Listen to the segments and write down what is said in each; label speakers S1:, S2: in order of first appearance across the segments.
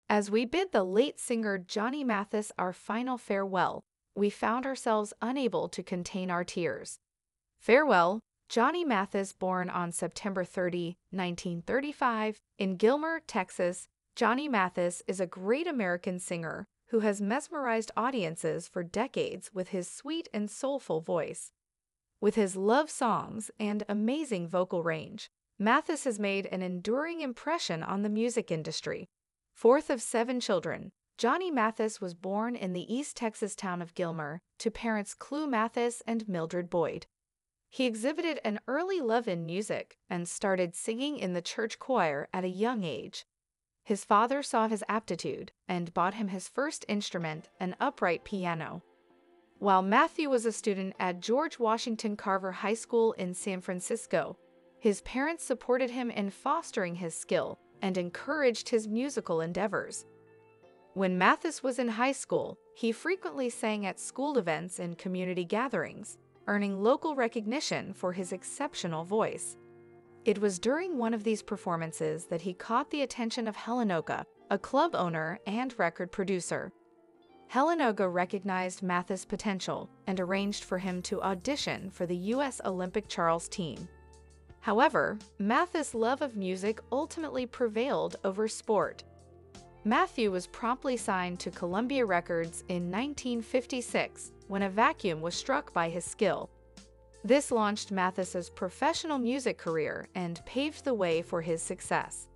S1: As we bid the late singer Johnny Mathis our final farewell, we found ourselves unable to contain our tears. Farewell, Johnny Mathis, born on September 30, 1935, in Gilmer, Texas. Johnny Mathis is a great American singer who has mesmerized audiences for decades with his sweet and soulful voice. With his love songs and amazing vocal range, Mathis has made an enduring impression on the music industry. Fourth of 7 children, Johnny Mathis was born in the East Texas town of Gilmer to parents Clu Mathis and Mildred Boyd. He exhibited an early love in music and started singing in the church choir at a young age. His father saw his aptitude and bought him his first instrument, an upright piano. While Matthew was a student at George Washington Carver High School in San Francisco, his parents supported him in fostering his skill and encouraged his musical endeavors. When Mathis was in high school, he frequently sang at school events and community gatherings, earning local recognition for his exceptional voice. It was during one of these performances that he caught the attention of Helenoga, a club owner and record producer. Helenoga recognized Mathis' potential and arranged for him to audition for the U.S. Olympic Charles team. However, Mathis' love of music ultimately prevailed over sport. Matthew was promptly signed to Columbia Records in 1956 when a vacuum was struck by his skill. This launched Mathis's professional music career and paved the way for his success.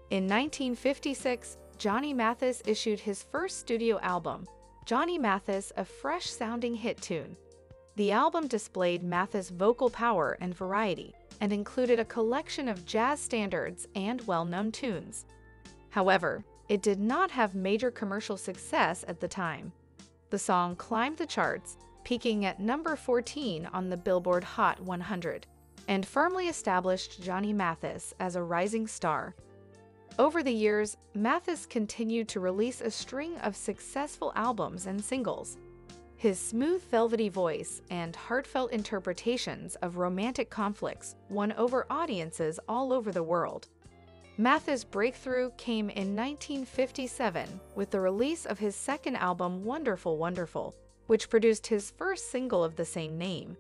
S1: In 1956, Johnny Mathis issued his first studio album, Johnny Mathis, a fresh-sounding hit tune. The album displayed Mathis' vocal power and variety, and included a collection of jazz standards and well-known tunes. However, it did not have major commercial success at the time. The song climbed the charts, peaking at number 14 on the Billboard Hot 100, and firmly established Johnny Mathis as a rising star. Over the years, Mathis continued to release a string of successful albums and singles. His smooth, velvety voice and heartfelt interpretations of romantic conflicts won over audiences all over the world. Mathis' breakthrough came in 1957 with the release of his second album, Wonderful Wonderful, which produced his first single of the same name.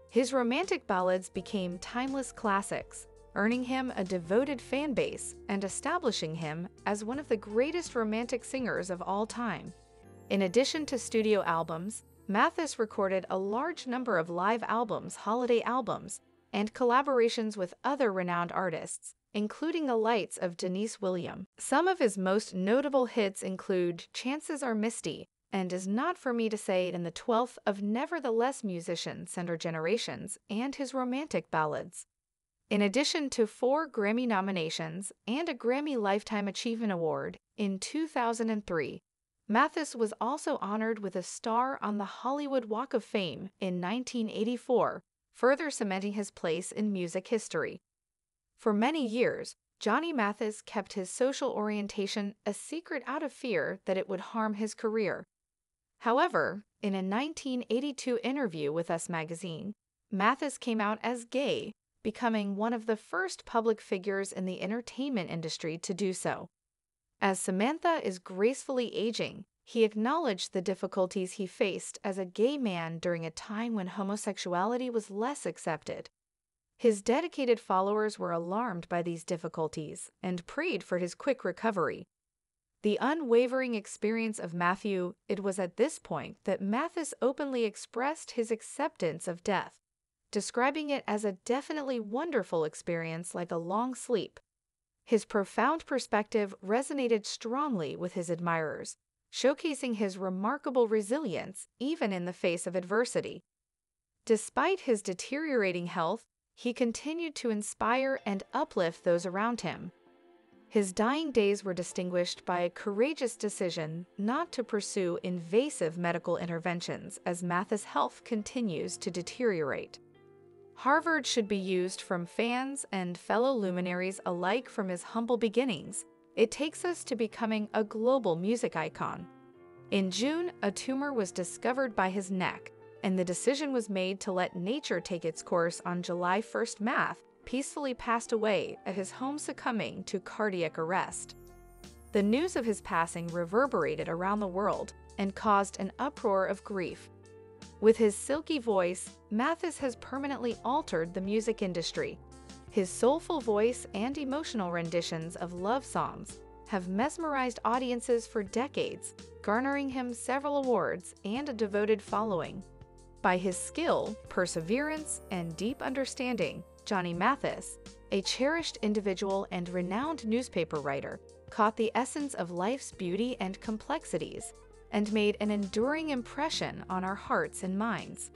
S1: His romantic ballads became timeless classics, earning him a devoted fan base and establishing him as one of the greatest romantic singers of all time. In addition to studio albums, Mathis recorded a large number of live albums, holiday albums, and collaborations with other renowned artists, including the lights of Denise Williams. Some of his most notable hits include Chances Are Misty and Is Not For Me to Say in the 12th of Nevertheless Musicians and Our Generations, and his romantic ballads. In addition to 4 Grammy nominations and a Grammy Lifetime Achievement Award in 2003, Mathis was also honored with a star on the Hollywood Walk of Fame in 1984, further cementing his place in music history. For many years, Johnny Mathis kept his social orientation a secret out of fear that it would harm his career. However, in a 1982 interview with Us magazine, Mathis came out as gay, becoming one of the first public figures in the entertainment industry to do so. As Samantha is gracefully aging, he acknowledged the difficulties he faced as a gay man during a time when homosexuality was less accepted. His dedicated followers were alarmed by these difficulties and prayed for his quick recovery. The unwavering experience of Matthew, it was at this point that Mathis openly expressed his acceptance of death, describing it as a definitely wonderful experience like a long sleep. His profound perspective resonated strongly with his admirers, showcasing his remarkable resilience even in the face of adversity. Despite his deteriorating health, he continued to inspire and uplift those around him. His dying days were distinguished by a courageous decision not to pursue invasive medical interventions as Mathis' health continues to deteriorate. Harvard should be used from fans and fellow luminaries alike. From his humble beginnings, it takes us to becoming a global music icon. In June, a tumor was discovered by his neck, and the decision was made to let nature take its course. On July 1st, Math peacefully passed away at his home, succumbing to cardiac arrest. The news of his passing reverberated around the world and caused an uproar of grief. With his silky voice, Mathis has permanently altered the music industry. His soulful voice and emotional renditions of love songs have mesmerized audiences for decades, garnering him several awards and a devoted following. By his skill, perseverance, and deep understanding, Johnny Mathis, a cherished individual and renowned newspaper writer, caught the essence of life's beauty and complexities and made an enduring impression on our hearts and minds.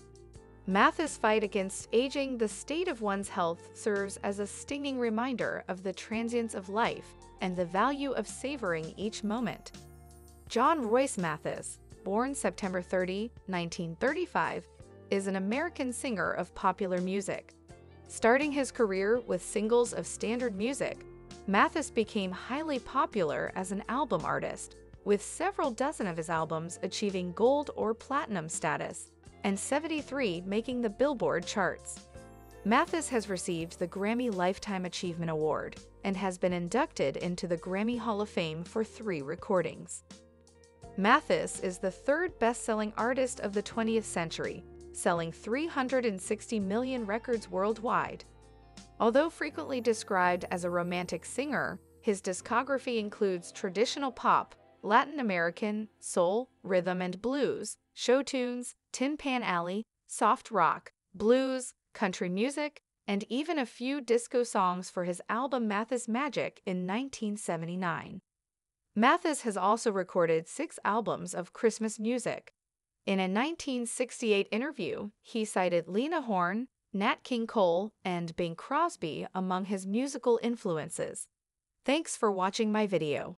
S1: Mathis' fight against aging, the state of one's health, serves as a stinging reminder of the transience of life and the value of savoring each moment. John Royce Mathis, born September 30, 1935, is an American singer of popular music. Starting his career with singles of standard music, Mathis became highly popular as an album artist, with several dozen of his albums achieving gold or platinum status, and 73 making the Billboard charts. Mathis has received the Grammy Lifetime Achievement Award and has been inducted into the Grammy Hall of Fame for 3 recordings. Mathis is the third best-selling artist of the 20th century, selling 360 million records worldwide. Although frequently described as a romantic singer, his discography includes traditional pop, Latin American, soul, rhythm and blues, show tunes, Tin Pan Alley, soft rock, blues, country music, and even a few disco songs for his album Mathis Magic in 1979. Mathis has also recorded 6 albums of Christmas music. In a 1968 interview, he cited Lena Horne, Nat King Cole, and Bing Crosby among his musical influences. Thanks for watching my video.